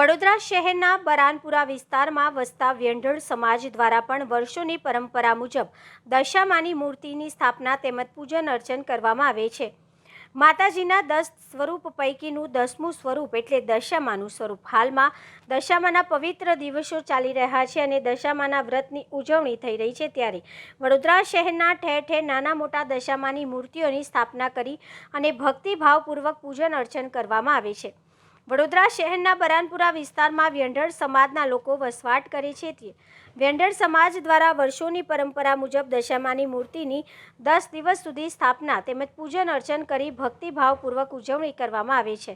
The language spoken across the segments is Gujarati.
વડોદરા શહેરના બરાનપુરા વિસ્તારમાં વસતા વ્યંઢળ સમાજ દ્વારા પણ વર્ષોની પરંપરા મુજબ દશામાની મૂર્તિની સ્થાપના તેમજ પૂજન અર્ચન કરવામાં આવે છે. માતાજીના 10 સ્વરૂપ પૈકીનું 10મું સ્વરૂપ એટલે દશામાનું સ્વરૂપ. હાલમાં દશામાના પવિત્ર દિવસો ચાલી રહ્યા છે અને દશામાના વ્રતની ઉજવણી થઈ રહી છે. ત્યારે વડોદરા શહેરના ઠેર ઠેર નાના મોટા દશામાની મૂર્તિઓની સ્થાપના કરી અને ભક્તિભાવપૂર્વક પૂજન અર્ચન કરવામાં આવે છે. વડોદરા શહેરના બરાનપુરા વિસ્તારમાં વ્યંઢળ સમાજના લોકો વસવાટ કરે છે. વ્યંઢળ સમાજ દ્વારા વર્ષોની પરંપરા મુજબ દશામાની મૂર્તિની 10 દિવસ સુધી સ્થાપના તેમજ પૂજન અર્ચન કરી ભક્તિભાવપૂર્વક ઉજવણી કરવામાં આવે છે.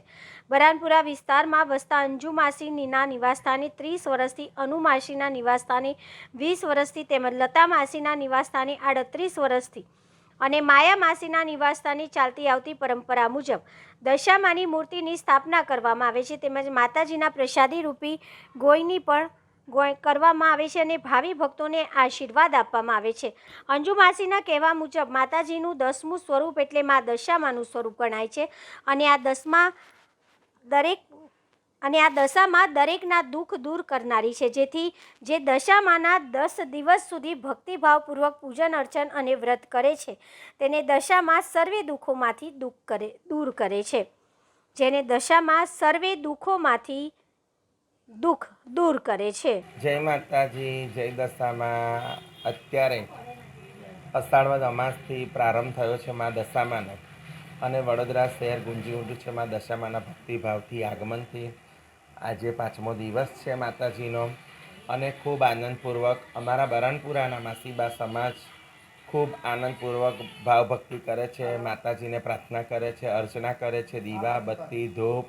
બરાનપુરા વિસ્તારમાં વસતા અંજુ માસીના નિવાસસ્થાને 30 વર્ષથી, અનુ માસીના નિવાસસ્થાને 20 વર્ષથી તેમજ લતા માસીના નિવાસસ્થાને 38 વર્ષથી અને માયા માસીના નિવાસસ્થાને ચાલતી આવતી પરંપરા મુજબ દશામાની મૂર્તિની સ્થાપના કરવામાં આવે છે. તેમજ માતાજીના પ્રસાદી રૂપી ગોયની પણ કરવામાં આવે છે અને ભાવિ ભક્તોને આશીર્વાદ આપવામાં આવે છે. અંજુ માસીના કહેવા મુજબ માતાજીનું 10મું સ્વરૂપ એટલે મા દશામાનું સ્વરૂપ ગણાય છે અને આ દશામાં દરેકના દુઃખ દૂર કરનારી છે. જેથી જે દશામાના 10 દિવસ સુધી ભક્તિભાવપૂર્વક પૂજન અર્ચન અને વ્રત કરે છે તેને દશામાં સર્વે દુઃખોમાંથી દૂર કરે છે. જેને દશામાં સર્વે દુઃખોમાંથી દુઃખ દૂર કરે છે. જય માતાજી, જય દશામાં. અત્યારે અષાઢવદ અમાસથી પ્રારંભ થયો છે મા દશામાનો અને વડોદરા શહેર ગુંજી ઉઠ્યું છે મા દશામાના ભક્તિભાવથી આગમનથી. આજે 5મો દિવસ છે માતાજીનો અને ખૂબ આનંદપૂર્વક અમારા બરાનપુરાના માસીબા સમાજ ખૂબ આનંદપૂર્વક ભાવભક્તિ કરે છે, માતાજીને પ્રાર્થના કરે છે, અર્ચના કરે છે, દીવા બત્તી ધૂપ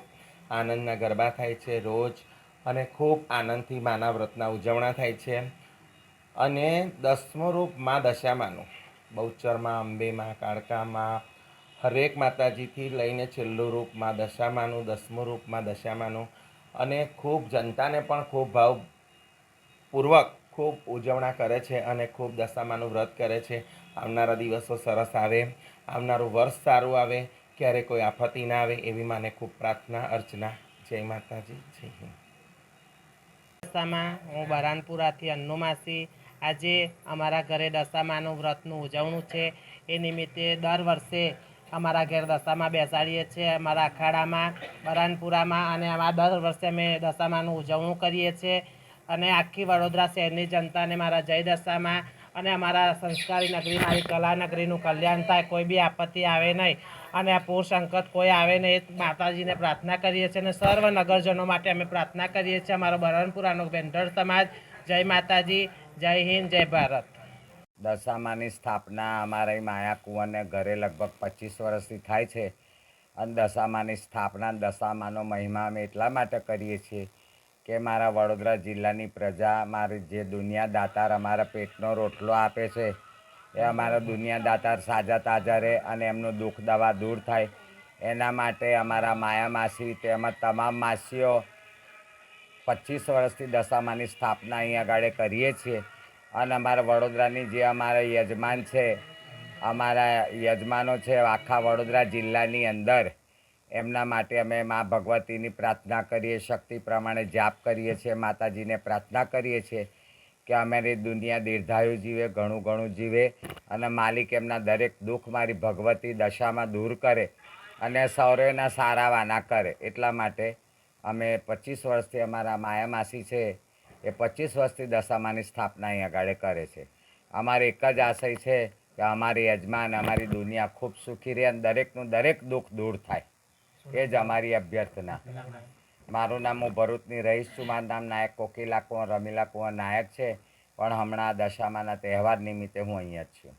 આનંદના ગરબા થાય છે રોજ અને ખૂબ આનંદથી માના વ્રતના ઉજવણા થાય છે. અને 10મું રૂપ મા દશામાનું બહુચરમાં, અંબેમાં, કાળકામાં હરેક માતાજીથી લઈને છેલ્લું રૂપ મા દશામાનું, 10મું રૂપ મા દશામાનું અને ખૂબ જનતાને પણ ખૂબ ભાવપૂર્વક ખૂબ ઉજવણા કરે છે અને ખૂબ દશામાનું વ્રત કરે છે. આવનારા દિવસો સરસ આવે, આવનારું વર્ષ સારું આવે, ક્યારે કોઈ આફતી ના આવે એવી માને ખૂબ પ્રાર્થના અર્ચના. જય માતાજી, જય હિન્દ. દશામાં હું બરાનપુરાથી અન્નુ માસી. આજે અમારા ઘરે દશામાનું વ્રતનું ઉજવણું છે. એ નિમિત્તે દર વર્ષે અમારા ઘેર દશામાં બેસાડીએ છીએ અમારા અખાડામાં બરાનપુરામાં અને આમાં દર વર્ષે અમે દશામાનું ઉજવણું કરીએ છીએ અને આખી વડોદરા શહેરની જનતાને મારા જય દશામાં અને અમારા સંસ્કારી નગરી મારી કલા નગરીનું કલ્યાણ થાય, કોઈ બી આપત્તિ આવે નહીં અને આ પૂર સંકટ કોઈ આવે નહીં એ માતાજીને પ્રાર્થના કરીએ છીએ અને સર્વ નગરજનો માટે અમે પ્રાર્થના કરીએ છીએ. અમારો બરાનપુરાનો વ્યંઢળ સમાજ. જય માતાજી, જય હિન્દ, જય ભારત. દશામાની સ્થાપના અમારી માયા કુંવરને ઘરે લગભગ 25 વર્ષથી થાય છે અને દશામાની સ્થાપના, દશામાનો મહિમા અમે એટલા માટે કરીએ છીએ કે મારા વડોદરા જિલ્લાની પ્રજા, મારી જે દુનિયા દાતાર અમારા પેટનો રોટલો આપે છે એ અમારા દુનિયા દાતાર સાજા તાજા રહે અને એમનું દુઃખ દવા દૂર થાય એના માટે અમારા માયા માસી તેમજ તમામ માસીઓ 25 વર્ષથી દશામાની સ્થાપના અહીં આગળ કરીએ છીએ. અને અમારા વડોદરાની જે અમારા યજમાન છે, અમારા યજમાનો છે આખા વડોદરા જિલ્લાની અંદર, એમના માટે અમે મા ભગવતીની પ્રાર્થના કરીએ, શક્તિ પ્રમાણે જાપ કરીએ છીએ, માતાજીને પ્રાર્થના કરીએ છીએ કે અમારી દુનિયા દીર્ઘાયુ જીવે, ઘણું ઘણું જીવે અને માલિક એમના દરેક દુઃખ મારી ભગવતી દશામાં દૂર કરે અને સૌરેના સારા વાના કરે. એટલા માટે અમે 25 વર્ષથી અમારા માયા માસી છે એ 25 વર્ષથી દશામાની સ્થાપના અહીં આગળ કરે છે. અમારે એક જ આશય છે કે અમારી યજમાન, અમારી દુનિયા ખૂબ સુખી રહે અને દરેકનું દરેક દુઃખ દૂર થાય, એ જ અમારી અભ્યર્થના. મારું નામ, હું ભરૂચની રહીશ છું. મારું નામ નાયક કોકિલા કુંવર રમીલા કુંવર નાયક છે, પણ હમણાં દશામાના તહેવાર નિમિત્તે હું અહીંયા જ છું.